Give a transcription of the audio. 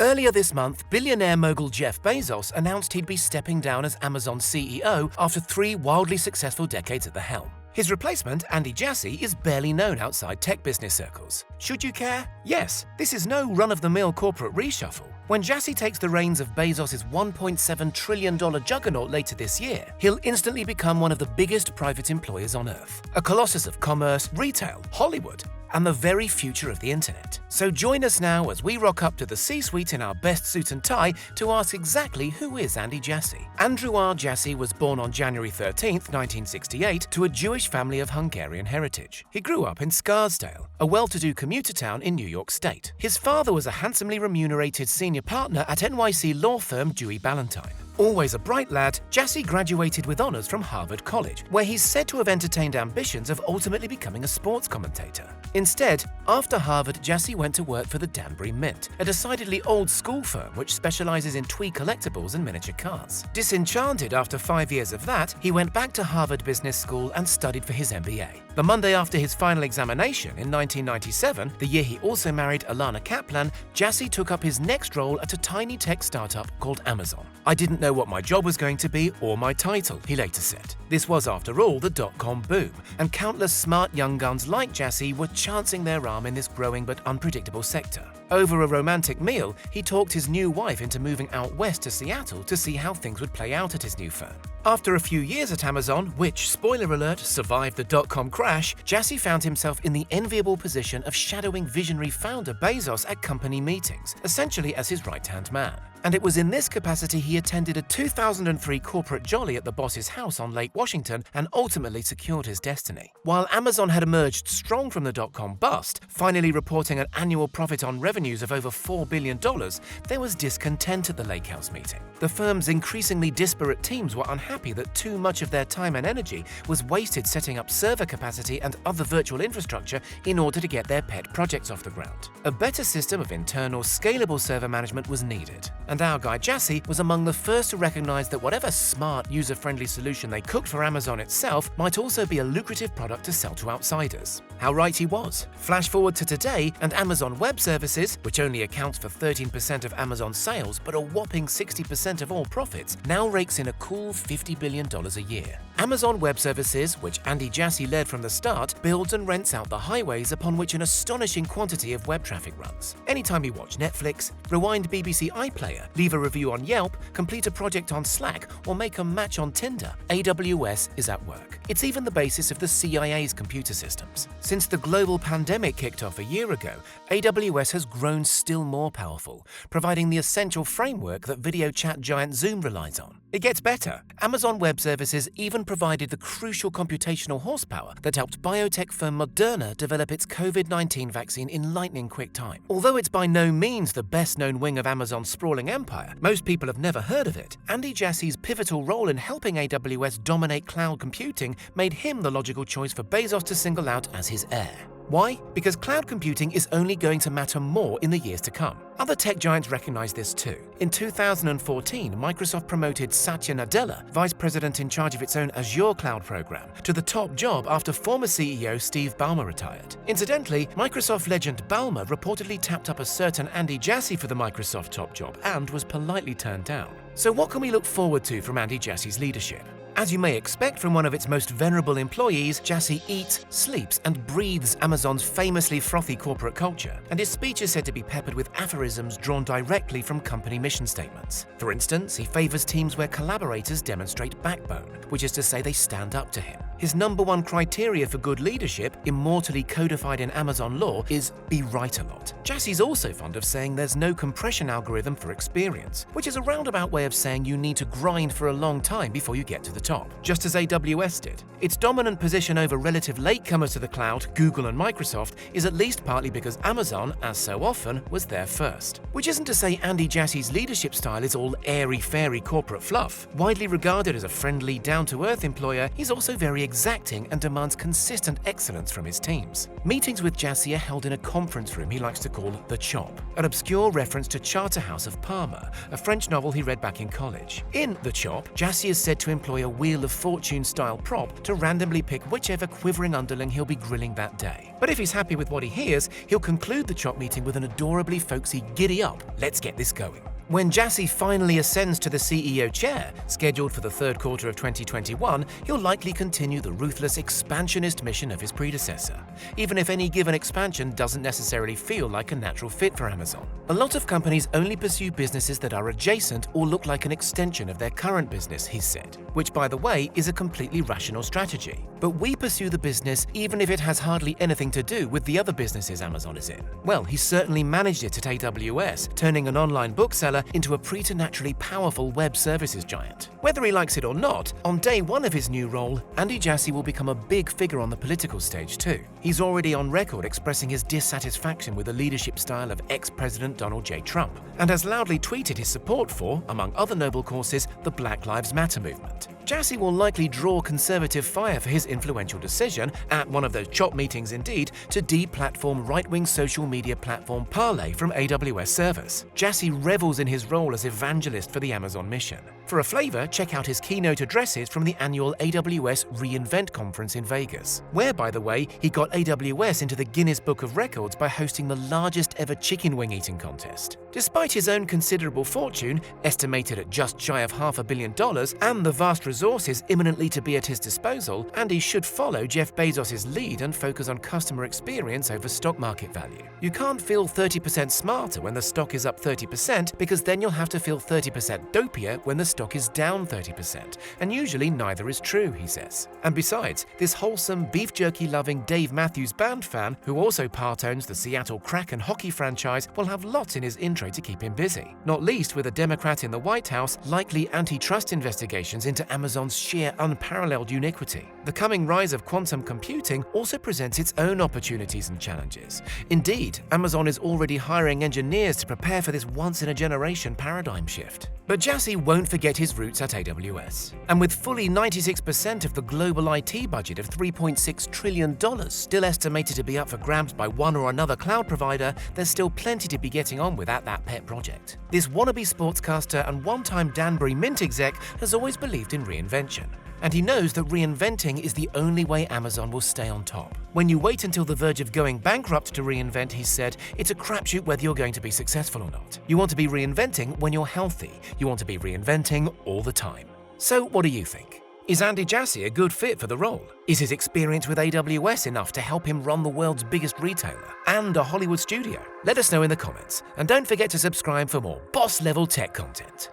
Earlier this month, billionaire mogul Jeff Bezos announced he'd be stepping down as Amazon's CEO after 3 wildly successful decades at the helm. His replacement, Andy Jassy, is barely known outside tech business circles. Should you care? Yes, this is no run-of-the-mill corporate reshuffle. When Jassy takes the reins of Bezos' $1.7 trillion juggernaut later this year, he'll instantly become one of the biggest private employers on Earth. A colossus of commerce, retail, Hollywood, and the very future of the internet. So join us now as we rock up to the C-suite in our best suit and tie to ask exactly who is Andy Jassy. Andrew R. Jassy was born on January 13, 1968, to a Jewish family of Hungarian heritage. He grew up in Scarsdale, a well-to-do commuter town in New York State. His father was a handsomely remunerated senior partner at NYC law firm Dewey Ballantine. Always a bright lad, Jassy graduated with honors from Harvard College, where he's said to have entertained ambitions of ultimately becoming a sports commentator. Instead, after Harvard, Jassy went to work for the Danbury Mint, a decidedly old-school firm which specializes in toy collectibles and miniature cars. Disenchanted after 5 years of that, he went back to Harvard Business School and studied for his MBA. The Monday after his final examination in 1997, the year he also married Alana Kaplan, Jassy took up his next role at a tiny tech startup called Amazon. "I didn't know what my job was going to be or my title," he later said. This was, after all, the dot-com boom, and countless smart young guns like Jassy were chancing their arm in this growing but unpredictable sector. Over a romantic meal, he talked his new wife into moving out west to Seattle to see how things would play out at his new firm. After a few years at Amazon, which, spoiler alert, survived the dot-com crash, Jassy found himself in the enviable position of shadowing visionary founder Bezos at company meetings, essentially as his right-hand man. And it was in this capacity he attended a 2003 corporate jolly at the boss's house on Lake Washington and ultimately secured his destiny. While Amazon had emerged strong from the dot-com bust, finally reporting an annual profit on revenues of over $4 billion, there was discontent at the Lake House meeting. The firm's increasingly disparate teams were unhappy that too much of their time and energy was wasted setting up server capacity and other virtual infrastructure in order to get their pet projects off the ground. A better system of internal, scalable server management was needed. And our guy Jassy was among the first to recognize that whatever smart, user-friendly solution they cooked for Amazon itself might also be a lucrative product to sell to outsiders. How right he was. Flash forward to today, and Amazon Web Services, which only accounts for 13% of Amazon's sales but a whopping 60% of all profits, now rakes in a cool $50 billion a year. Amazon Web Services, which Andy Jassy led from the start, builds and rents out the highways upon which an astonishing quantity of web traffic runs. Anytime you watch Netflix, rewind BBC iPlayer, leave a review on Yelp, complete a project on Slack, or make a match on Tinder, AWS is at work. It's even the basis of the CIA's computer systems. Since the global pandemic kicked off a year ago, AWS has grown still more powerful, providing the essential framework that video chat giant Zoom relies on. It gets better. Amazon Web Services even provided the crucial computational horsepower that helped biotech firm Moderna develop its COVID-19 vaccine in lightning-quick time. Although it's by no means the best-known wing of Amazon's sprawling empire, most people have never heard of it. Andy Jassy's pivotal role in helping AWS dominate cloud computing made him the logical choice for Bezos to single out as his heir. Why? Because cloud computing is only going to matter more in the years to come. Other tech giants recognize this too. In 2014, Microsoft promoted Satya Nadella, vice president in charge of its own Azure cloud program, to the top job after former CEO Steve Ballmer retired. Incidentally, Microsoft legend Ballmer reportedly tapped up a certain Andy Jassy for the Microsoft top job and was politely turned down. So what can we look forward to from Andy Jassy's leadership? As you may expect from one of its most venerable employees, Jassy eats, sleeps, and breathes Amazon's famously frothy corporate culture, and his speech is said to be peppered with aphorisms drawn directly from company mission statements. For instance, he favors teams where collaborators demonstrate backbone, which is to say they stand up to him. His number one criteria for good leadership, immortally codified in Amazon law, is be right a lot. Jassy's also fond of saying there's no compression algorithm for experience, which is a roundabout way of saying you need to grind for a long time before you get to the top, just as AWS did. Its dominant position over relative latecomers to the cloud, Google and Microsoft, is at least partly because Amazon, as so often, was there first. Which isn't to say Andy Jassy's leadership style is all airy-fairy corporate fluff. Widely regarded as a friendly, down-to-earth employer, he's also very exacting and demands consistent excellence from his teams. Meetings with Jassy are held in a conference room he likes to call The Chop, an obscure reference to Charterhouse of Parma, a French novel he read back in college. In The Chop, Jassy is said to employ a Wheel of Fortune-style prop to randomly pick whichever quivering underling he'll be grilling that day. But if he's happy with what he hears, he'll conclude the Chop meeting with an adorably folksy "Giddy up, let's get this going." When Jassy finally ascends to the CEO chair, scheduled for the third quarter of 2021, he'll likely continue the ruthless expansionist mission of his predecessor, even if any given expansion doesn't necessarily feel like a natural fit for Amazon. A lot of companies only pursue businesses that are adjacent or look like an extension of their current business, he said, which, by the way, is a completely rational strategy. But we pursue the business even if it has hardly anything to do with the other businesses Amazon is in. Well, he certainly managed it at AWS, turning an online bookseller into a preternaturally powerful web services giant. Whether he likes it or not, on day one of his new role, Andy Jassy will become a big figure on the political stage too. He's already on record expressing his dissatisfaction with the leadership style of ex-President Donald J. Trump, and has loudly tweeted his support for, among other noble causes, the Black Lives Matter movement. Jassy will likely draw conservative fire for his influential decision, at one of those Chop meetings indeed, to de-platform right-wing social media platform Parler from AWS servers. Jassy revels in his role as evangelist for the Amazon mission. For a flavor, check out his keynote addresses from the annual AWS reInvent conference in Vegas, where, by the way, he got AWS into the Guinness Book of Records by hosting the largest ever chicken wing eating contest. Despite his own considerable fortune, estimated at just shy of $500 million, and the vast resources imminently to be at his disposal, Andy should follow Jeff Bezos' lead and focus on customer experience over stock market value. You can't feel 30% smarter when the stock is up 30%, because then you'll have to feel 30% dopier when the stock is down 30%, and usually neither is true, he says. And besides, this wholesome, beef jerky-loving Dave Matthews Band fan, who also part-owns the Seattle Kraken hockey franchise, will have lots in his intro to keep him busy, not least with a Democrat in the White House, likely antitrust investigations into Amazon's sheer unparalleled uniquity. The coming rise of quantum computing also presents its own opportunities and challenges. Indeed, Amazon is already hiring engineers to prepare for this once-in-a-generation paradigm shift. But Jassy won't forget his roots at AWS. And with fully 96% of the global IT budget of $3.6 trillion still estimated to be up for grabs by one or another cloud provider, there's still plenty to be getting on with at that pet project. This wannabe sportscaster and one-time Danbury Mint exec has always believed in reinvention. And he knows that reinventing is the only way Amazon will stay on top. When you wait until the verge of going bankrupt to reinvent, he said, it's a crapshoot whether you're going to be successful or not. You want to be reinventing when you're healthy. You want to be reinventing all the time. So what do you think? Is Andy Jassy a good fit for the role? Is his experience with AWS enough to help him run the world's biggest retailer and a Hollywood studio? Let us know in the comments, and don't forget to subscribe for more boss-level tech content.